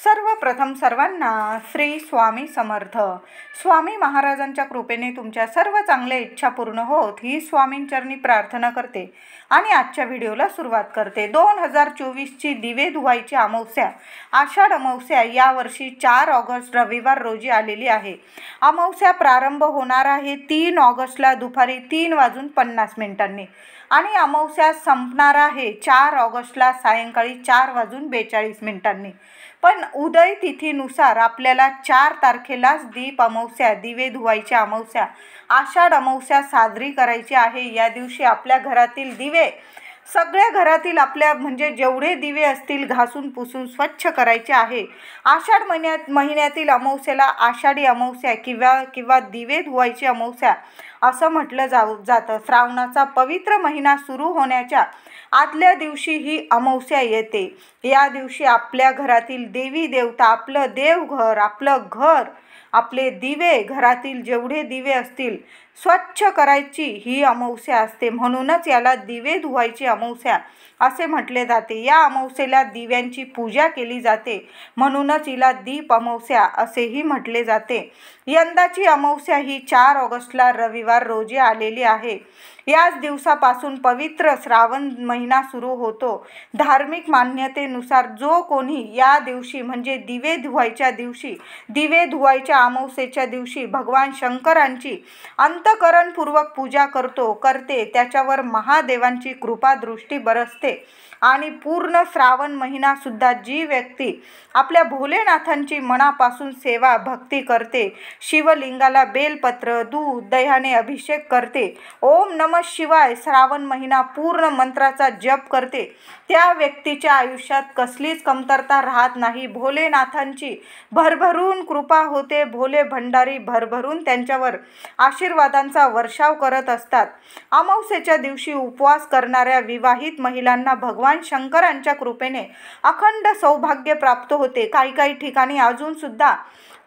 सर्वप्रथम सर्वांना श्री स्वामी समर्थ. स्वामी महाराजांच्या कृपेने तुमच्या सर्व चांगल्या इच्छा पूर्ण होत ही स्वामींचरणी प्रार्थना करते आणि आजच्या व्हिडिओला सुरुवात करते. 2024ची दिवे धुवायची अमावस्या, आषाढ अमावस्या यावर्षी 4 ऑगस्ट रविवार रोजी आलेली आहे. अमावस्या प्रारंभ होणार आहे 3 ऑगस्टला दुपारी 3:50 आणि अमावस्या संपणार आहे 4 ऑगस्टला सायंकाळी 4:42 पण उदय तिथीनुसार आपल्याला 4 तारखेलाच दीप अमावस्या, दिवे धुवायची अमावस्या, आषाढ अमावस्या साजरी करायची आहे. या दिवशी आपल्या घरातील दिवे, सगळ्या घरातील आपल्या म्हणजे जेवढे दिवे असतील घासून पुसून स्वच्छ करायचे आहे. आषाढ महिन्यातील अमावस्याला आषाढी अमावस्या किंवा दिवे धुवायची अमावस्या असं म्हटलं जातं. श्रावणाचा पवित्र महिना सुरू होण्याच्या आदल्या दिवशी ही अमावस्या येते. या दिवशी आपल्या घरातील देवी देवता, आपलं देवघर, आपलं घर, आपले दिवे, घरातील जेवढे दिवे असतील स्वच्छ करायची ही अमावस्या असते. म्हणूनच याला दिवे धुवायची अमावस्या असे म्हटले जाते. या अमावस्येला दिव्यांची पूजा केली जाते, म्हणूनच हिला दीप अमावस्या असेही म्हटले जाते. यंदाची अमावस्या ही 4 ऑगस्टला रविवार रोजी आलेली आहे. याच दिवसापासून पवित्र श्रावण महिना सुरू होतो. धार्मिक मान्यतेनुसार जो कोणी या दिवशी म्हणजे दिवे धुवायच्या अमावस्येच्या दिवशी भगवान शंकरांची अंतःकरणपूर्वक पूजा करते त्याच्यावर महादेवांची कृपा दृष्टी बरसते. आणि पूर्ण श्रावण महिना सुद्धा जी व्यक्ती आपल्या भोलेनाथांची मनापासून सेवा भक्ती करते, शिवलिंगाला बेलपत्र, दूध, दह्याने अभिषेक करते, ओम नमः शिवाय श्रावण महिना पूर्ण मंत्राचा जप करते, त्या व्यक्तीच्या आयुष्यात कसलीच कमतरता राहत नाही. भोलेनाथांची भरभरून कृपा होते. भोले भंडारी भरभरून त्यांच्यावर आशीर्वादांचा वर्षाव करत असतात. अमावस्येच्या दिवशी उपवास करणाऱ्या विवाहित महिलांना भगवान शंकरांच्या कृपेने अखंड सौभाग्य प्राप्त होते. काही ठिकाणी अजून सुद्धा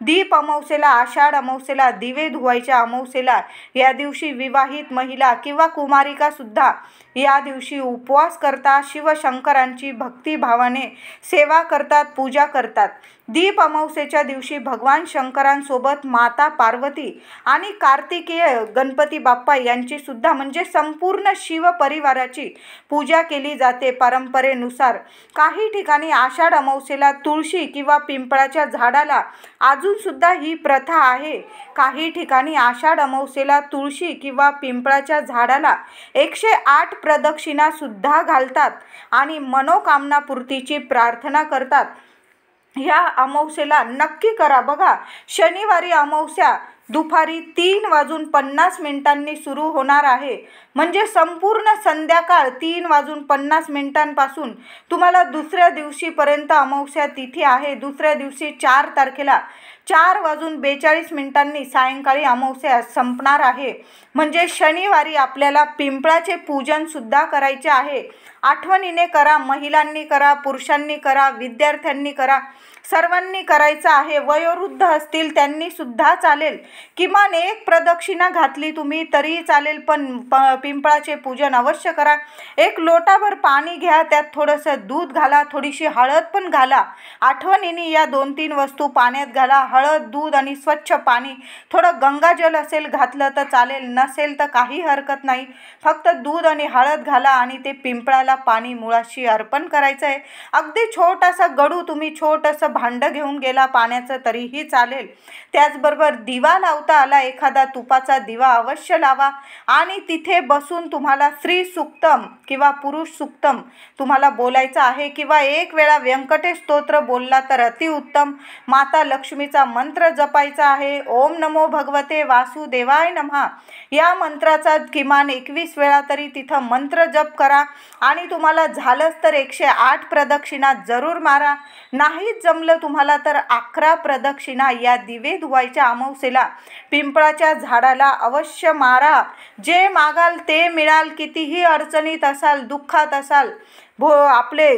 दीप अमावस्येला, आषाढ अमावस्येला, दिवे धुवायच्या अमावस्येला या दिवशी विवाहित महिला किंवा कुमारिका सुद्धा या दिवशी उपवास करतात, शिवशंकरांची भक्तिभावाने सेवा करतात, पूजा करतात. दीप अमावस्येच्या दिवशी भगवान शंकरांसोबत माता पार्वती आणि कार्तिकेय गणपती बाप्पा यांची सुद्धा म्हणजे संपूर्ण शिव परिवाराची पूजा केली जाते. परंपरेनुसार काही ठिकाणी आषाढ अमावस्येला तुळशी किंवा पिंपळाच्या झाडाला अजून सुद्धा ही प्रथा आहे. काही ठिकाणी आषाढ अमावस्येला तुळशी किंवा पिंपळाच्या झाडाला 108 प्रदक्षिणा सुद्धा घालतात आणि मनोकामनापूर्तीची प्रार्थना करतात. ह्या अमावस्येला नक्की करा. बघा, शनिवारी अमावस्या दुपारी 3:50 सुरू होणार आहे. म्हणजे संपूर्ण संध्याकाळ 3:50 तुम्हाला दुसऱ्या दिवशीपर्यंत अमावस्या तिथी आहे. दुसऱ्या दिवशी 4 तारखेला 4:42 सायंकाळी अमावस्या संपणार आहे. म्हणजे शनिवारी आपल्याला पिंपळाचे पूजन सुद्धा करायचे आहे. आठवणीने करा, महिलांनी करा, पुरुषांनी करा, विद्यार्थ्यांनी करा, सर्वांनी करायचं आहे. वयोवृद्ध असतील त्यांनी सुद्धा चालेल. किमान 1 प्रदक्षिणा घातली तुम्ही तरी चालेल, पण पिंपळाचे पूजन अवश्य करा. 1 लोटाभर पाणी घ्या, त्यात थोडंसं दूध घाला, थोडीशी हळद पण घाला. आठवणीने या 2-3 वस्तू पाण्यात घाला. हळद, दूध आणि स्वच्छ पाणी. थोडं गंगाजल असेल घातलं तर चालेल, नसेल तर काही हरकत नाही. फक्त दूध आणि हळद घाला आणि ते पिंपळाला पाणी मुळाशी अर्पण करायचं आहे. अगदी छोटासा गडू तुम्ही छोटंसं भांडं घेऊन गेला पाण्याचं तरीही चालेल. त्याचबरोबर दिवा लावता आला, एखादा तुपाचा दिवा अवश्य लावा आणि तिथे बसून तुम्हाला श्री सुक्तम किंवा पुरुष सुक्तम तुम्हाला बोलायचं आहे किंवा 1 वेळा व्यंकटेश स्तोत्र बोलला तर अतिउत्तम. माता लक्ष्मीचा मंत्र जपायचा आहे. ओम नमो भगवते वासुदेवाय नमः या मंत्राचा किमान 21 वेळा तरी तिथं मंत्र जप करा आणि तुम्हाला झालंच तर 108 प्रदक्षिणा जरूर मारा. नाहीच जमलं तुम्हाला तर 11 प्रदक्षिणा या दिवे धुवायच्या अमावस्येला पिंपळाच्या झाडाला अवश्य मारा. जे मागाल ते मिळाल. कितीही अडचणीत असाल, दुःखात असाल आपले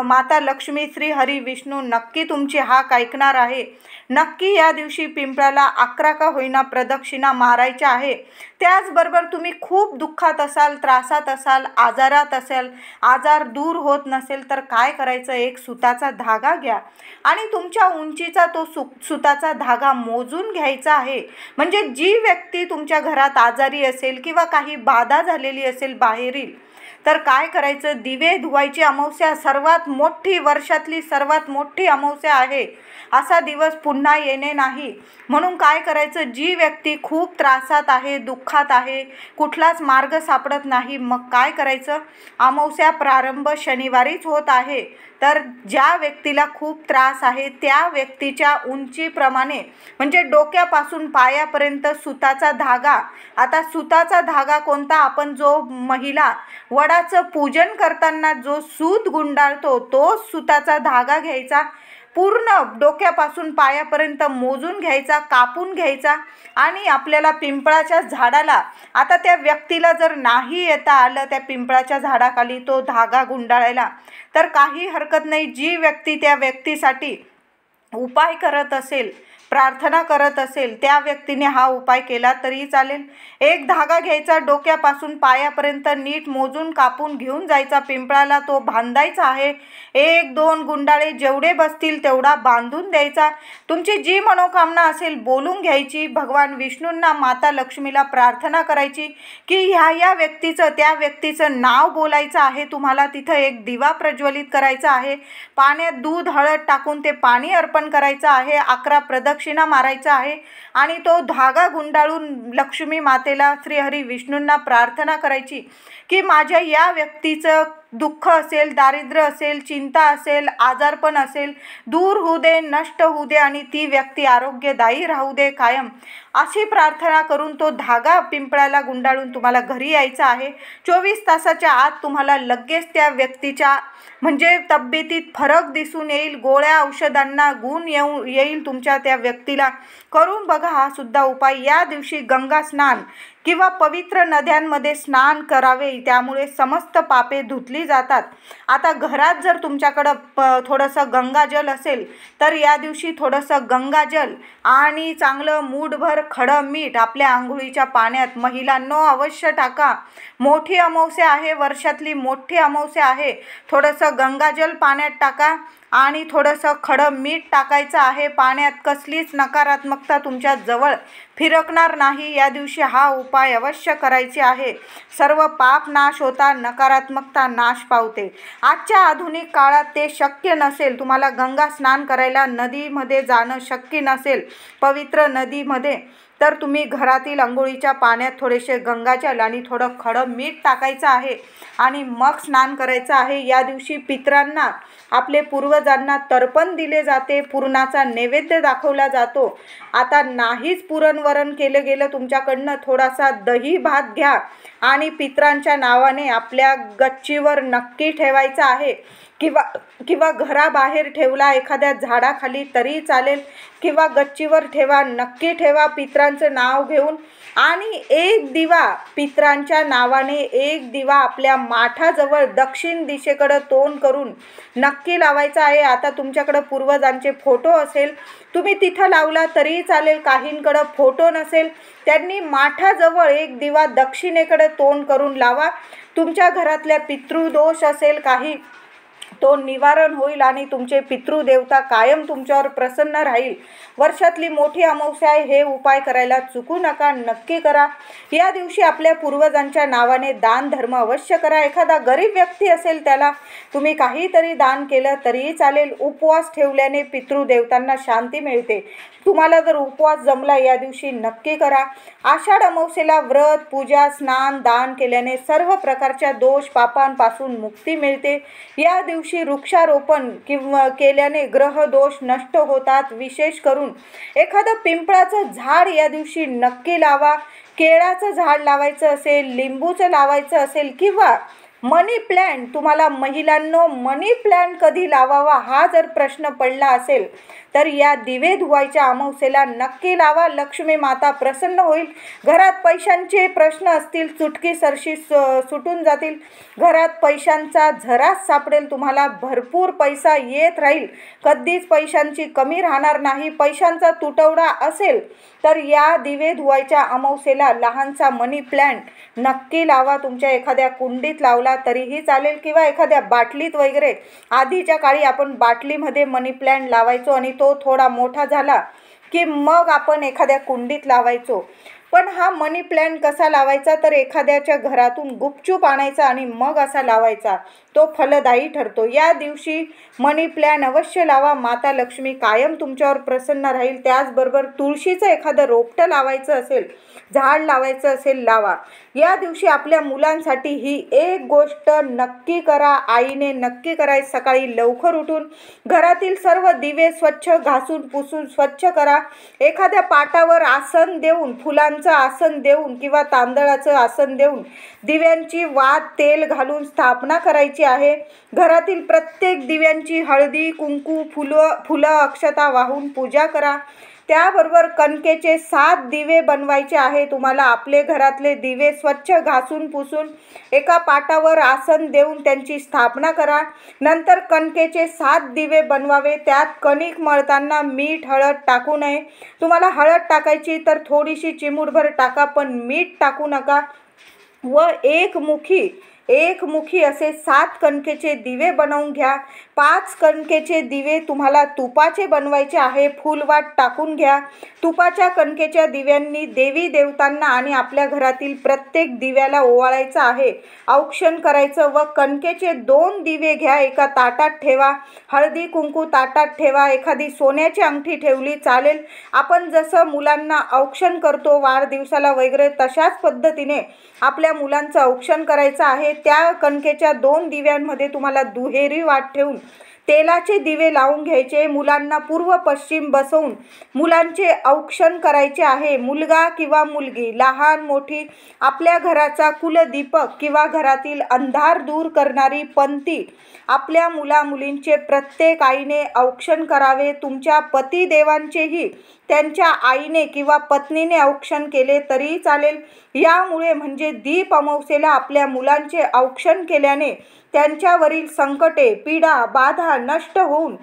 माता लक्ष्मी श्री हरी विष्णू नक्की तुमची हाक ऐकणार आहे. नक्की या दिवशी पिंपळाला 11 का होईना प्रदक्षिणा मारायच्या आहे. त्याचबरोबर तुम्ही खूप दुःखात असाल, त्रासात असाल, आजारात असाल, आजार दूर होत नसेल तर काय करायचं, एक सुताचा धागा घ्या आणि तुमच्या उंचीचा तो सुताचा धागा मोजून घ्यायचा आहे. म्हणजे जी व्यक्ती तुमच्या घरात आजारी असेल किंवा काही बाधा झालेली असेल बाहेरील, तर काय करायचं, दिवे धुवायची अमावस्या सर्वात मोठी, वर्षातली सर्वात मोठी अमावस्या आहे. असा दिवस पुन्हा येणे नाही. म्हणून काय करायचं, जी व्यक्ती खूप त्रासात आहे, दुःखात आहे, कुठलाच मार्ग सापडत नाही, मग काय करायचं, अमावस्या प्रारंभ शनिवारीच होत आहे. तर ज्या व्यक्तीला खूप त्रास आहे त्या व्यक्तीच्या उंचीप्रमाणे म्हणजे डोक्यापासून पायापर्यंत सुताचा धागा. आता सुताचा धागा कोणता, आपण जो महिला वडाचं पूजन करताना जो सूत गुंडाळतो तो सुताचा धागा घ्यायचा, पूर्ण डोक्यापासून पायापर्यंत मोजून घ्यायचा, कापून घ्यायचा आणि आपल्याला पिंपळाच्या झाडाला, आता त्या व्यक्तीला जर नाही येता आलं त्या पिंपळाच्या झाडाखाली तो धागा गुंडाळायला तर काही हरकत नाही. जी व्यक्ती त्या व्यक्तीसाठी उपाय करत असेल, प्रार्थना करत असेल, त्या व्यक्तीने हा उपाय केला तरी चालेल. एक धागा घ्यायचा, डोक्यापासून पायापर्यंत नीट मोजून कापून घेऊन जायचा, पिंपळाला तो बांधायचा आहे. 1-2 गुंडाळे जेवढे बसतील तेवढा बांधून द्यायचा. तुमची जी मनोकामना असेल बोलून घ्यायची, भगवान विष्णूंना, माता लक्ष्मीला प्रार्थना करायची की ह्या व्यक्तीचं, त्या व्यक्तीचं नाव बोलायचं आहे. तुम्हाला तिथं एक दिवा प्रज्वलित करायचा आहे, पाण्यात दूध हळद टाकून ते पाणी अर्पण करायचं आहे, 11 प्रदक्षिणा मारायचा आहे आणि तो धागा गुंडाळून लक्ष्मी मातेला, श्रीहरी विष्णूंना प्रार्थना करायची की माझ्या या व्यक्तीचं दुःख असेल, दारिद्र्य असेल, चिंता असेल, आजारपण असेल, दूर होऊ दे, नष्ट होऊ दे आणि ती व्यक्ती आरोग्यदायी राहू दे कायम. अशी प्रार्थना करून तो धागा पिंपळाला गुंडाळून तुम्हाला घरी यायचं आहे. 24 तासाच्या आत तुम्हाला लगेच त्या व्यक्तीच्या म्हणजे तब्येतीत फरक दिसून येईल. गोळ्या औषधांना गुण येईल तुमच्या त्या व्यक्तीला. करून बघा हा सुद्धा उपाय. या दिवशी गंगा स्नान किंवा पवित्र नद्यांमध्ये स्नान करावे, त्यामुळे समस्त पापे धुतली जातात. आता घरात जर तुमच्याकडं थोडंसं गंगाजल असेल तर या दिवशी थोडंसं गंगाजल आणि चांगलं मूठभर खडं मीठ आपल्या आंघोळीच्या पाण्यात महिलांनो अवश्य टाका. मोठी अमावस्या आहे, वर्षातली मोठी अमावस्या आहे. थोडंसं गंगाजल पाण्यात टाका आणि थोडंसं खडं मीठ टाकायचं आहे पाण्यात. कसलीच नकारात्मकता तुमच्या जवळ फिरकणार नाही. या दिवशी हा उपाय अवश्य करायचे आहे. सर्व पाप नाश होता, नकारात्मकता नाश पावते. आजच्या आधुनिक काळात ते शक्य नसेल, तुम्हाला गंगा स्नान करायला नदीमध्ये जाणं शक्य नसेल, पवित्र नदीमध्ये, तर तुम्ही घरातील अंघोळीच्या पाण्यात थोडेसे गंगाजल आणि थोडं खडं मीठ टाकायचं आहे आणि मग स्नान करायचं आहे. या दिवशी पितरांना, आपले पूर्वजांना तर्पण दिले जाते, पुरणाचा नैवेद्य दाखवला जातो. आता नाहीच पुरणवरण केलं गेलं तुमच्याकडनं, थोडासा दही भात घ्या आणि पितरांच्या नावाने आपल्या गच्चीवर नक्की ठेवायचा आहे किंवा घराबाहेर ठेवला एखाद्या झाडाखाली तरी चालेल किंवा गच्चीवर ठेवा, नक्की ठेवा पितरांचं नाव घेऊन. आणि एक दिवा पितरांच्या नावाने, एक दिवा आपल्या माठाजवळ दक्षिण दिशेकडं तोंड करून नक्की लावायचा आहे. आता तुमच्याकडं पूर्वजांचे फोटो असेल तुम्ही तिथं लावला तरी चालेल, काहींकडं फोटो नसेल त्यांनी माठाजवळ एक दिवा दक्षिणेकडे तोंड करून लावा. तुमच्या घरातल्या पितृदोष असेल काही तो निवारण होईल आणि तुमचे पितृदेवता कायम तुमच्यावर प्रसन्न राहील. वर्षातली मोठी अमावस्या आहे, हे उपाय करायला चुकू नका, नक्की करा. या दिवशी आपल्या पूर्वजांच्या नावाने दान धर्म अवश्य करा. एखादा गरीब व्यक्ती असेल त्याला तुम्ही काहीतरी दान केलं तरीही चालेल. उपवास ठेवल्याने पितृदेवतांना शांती मिळते. तुम्हाला जर उपवास जमला या दिवशी नक्की करा. आषाढ अमावस्येला व्रत, पूजा, स्नान, दान केल्याने सर्व प्रकारच्या दोष पापांपासून मुक्ती मिळते. या दिवशी वृक्षारोपण केल्याने ग्रह दोष नष्ट होतात. विशेष करून एखादं पिंपळाचं झाड या दिवशी नक्की लावा. केळाचं झाड लावायचं असेल, लिंबूचं लावायचं असेल किंवा मनी प्लॅन्ट, तुम्हाला महिलांनो मनी प्लॅन्ट कधी लावावा हा जर प्रश्न पडला असेल तर या दिवे धुवायच्या अमावस्येला नक्की लावा. लक्ष्मी माता प्रसन्न होईल. घरात पैशांचे प्रश्न असतील चुटकीसरशी सुटून जातील. घरात पैशांचा झराच सापडेल. तुम्हाला भरपूर पैसा येत राहील. कधीच पैशांची कमी राहणार नाही. पैशांचा तुटवडा असेल तर या दिवे धुवायच्या अमावस्येला लहानसा मनी प्लॅन्ट नक्की लावा. तुमच्या एखाद्या कुंडीत लावला तरीही चालेल किंवा एखाद्या बाटलीत वगैरे. आधीच्या काळी आपण बाटलीमध्ये मनी प्लॅन्ट लावायचो आणि तो थोडा मोठा झाला की मग आपण एखाद्या कुंडीत लावायचो. पण हा मनी प्लॅन्ट कसा लावायचा तर एखाद्याच्या घरातून गुपचूप आणायचा आणि मग असा लावायचा. तो फलदायी ठरतो. या दिवशी मनी प्लॅन्ट अवश्य लावा. माता लक्ष्मी कायम तुमच्यावर प्रसन्न राहील. त्याचबरोबर तुळशीचं एखादं रोपटं लावायचं असेल, झाड लावायचं असेल, लावा. या दिवशी आपल्या मुलांसाठी ही एक गोष्ट नक्की करा. आईने नक्की करायचं. सकाळी लवकर उठून घरातील सर्व दिवे स्वच्छ घासून पुसून स्वच्छ करा. एखाद्या पाटावर आसन देऊन, फुलांचं आसन देऊन किंवा तांदळाचं आसन देऊन दिव्यांची वात तेल घालून स्थापना करायची आहे. घरातील प्रत्येक दिव्यांची हळदी कुंकू फुलं अक्षता वाहून पूजा करा. त्याबरोबर कणकेचे 7 दिवे बनवायचे आहे. तुम्हाला आपले घरातले दिवे स्वच्छ घासून पुसून एका पाटावर आसन देऊन त्यांची स्थापना करा. नंतर कणकेचे 7 दिवे बनवावे. त्यात कणिक मळताना मीठ हळद टाकू नये. तुम्हाला हळद टाकायची तर थोडीशी चिमूटभर टाका, पण मीठ टाकू नका. व एकमुखी असे 7 कणकेचे दिवे बनवून घ्या. 5 कणकेचे दिवे तुम्हाला तुपाचे बनवायचे आहे. फुलवात टाकून घ्या. तुपाच्या कणकेच्या दिव्यांनी देवी देवतांना आणि आपल्या घरातील प्रत्येक दिव्याला ओवाळायचं आहे, औक्षण करायचं. व कणकेचे 2 दिवे घ्या, एका ताटात ठेवा. हळदी कुंकू ताटात ठेवा. एखादी सोन्याची अंगठी ठेवली चालेल. आपण जसं मुलांना औक्षण करतो वाढदिवसाला वगैरे तशाच पद्धतीने आपल्या मुलांचं औक्षण करायचं आहे. त्या कणकेच्या 2 दिव्यांमध्ये तुम्हाला दुहेरी वाट ठेवून तेलाचे दिवे लावून घ्यायचे. मुलांना पूर्व पश्चिम बसवून मुलांचे औक्षण करायचे आहे. मुलगा किंवा मुलगी, लहान मोठी, आपल्या घराचा कुलदीपक किंवा घरातील अंधार दूर करणारी पंथी आपल्या मुलींचे प्रत्येक आईने औक्षण करावे. तुमच्या पतिदेवांचेही त्यांच्या आईने किंवा पत्नीने औक्षण केले तरी चालेल. यामुळे म्हणजे दीप अमावस्येला आपल्या मुलांचे औक्षण केल्याने त्यांच्यावरील संकटे, पीडा, बाधा नष्ट होऊन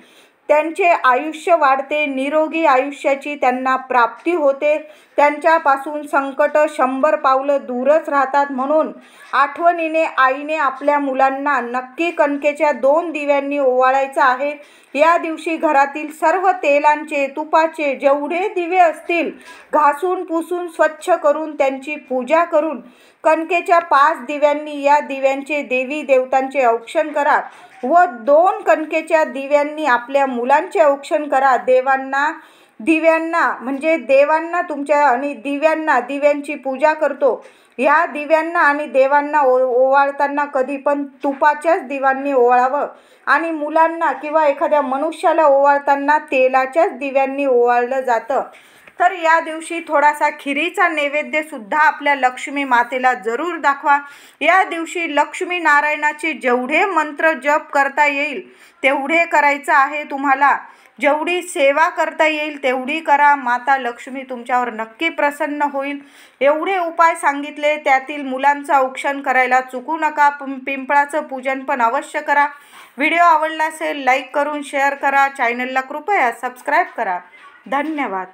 त्यांचे आयुष्य वाढते. निरोगी आयुष्याची त्यांना प्राप्ती होते. त्यांच्यापासून संकट 100 पावलं दूरच राहतात. म्हणून आठवणीने आईने आपल्या मुलांना नक्की कणकेच्या 2 दिव्यांनी ओवाळायचं आहे. या दिवशी घरातील सर्व तेलांचे, तुपाचे जेवढे दिवे असतील घासून पुसून स्वच्छ करून त्यांची पूजा करून कणकेच्या 5 दिव्यांनी या दिव्यांचे देवी देवतांचे औक्षण करा. व 2 कणकेच्या दिव्यांनी आपल्या मुलांचे औक्षण करा. देवांना तुमच्या आणि दिव्यांची पूजा करतो. या दिव्यांना आणि देवांना ओवाळताना कधी पण तुपाच्याच दिव्यांनी ओवाळावं आणि मुलांना किंवा एखाद्या मनुष्याला ओवाळताना तेलाच्याच दिव्यांनी ओवाळलं जातं. तर या दिवशी थोडासा खिरीचा नैवेद्य सुद्धा आपल्या लक्ष्मी मातेला जरूर दाखवा. या दिवशी लक्ष्मी नारायणाचे जेवढे मंत्र जप करता येईल तेवढे करायचं आहे. तुम्हाला जेवढी सेवा करता येईल तेवढी करा. माता लक्ष्मी तुमच्यावर नक्की प्रसन्न होईल. एवढे उपाय सांगितले, त्यातील मुलांचं औक्षण करायला चुकू नका. पिंपळाचं पूजन पण अवश्य करा. व्हिडिओ आवडला असेल लाईक करून शेअर करा. चॅनलला कृपया सबस्क्राईब करा. धन्यवाद.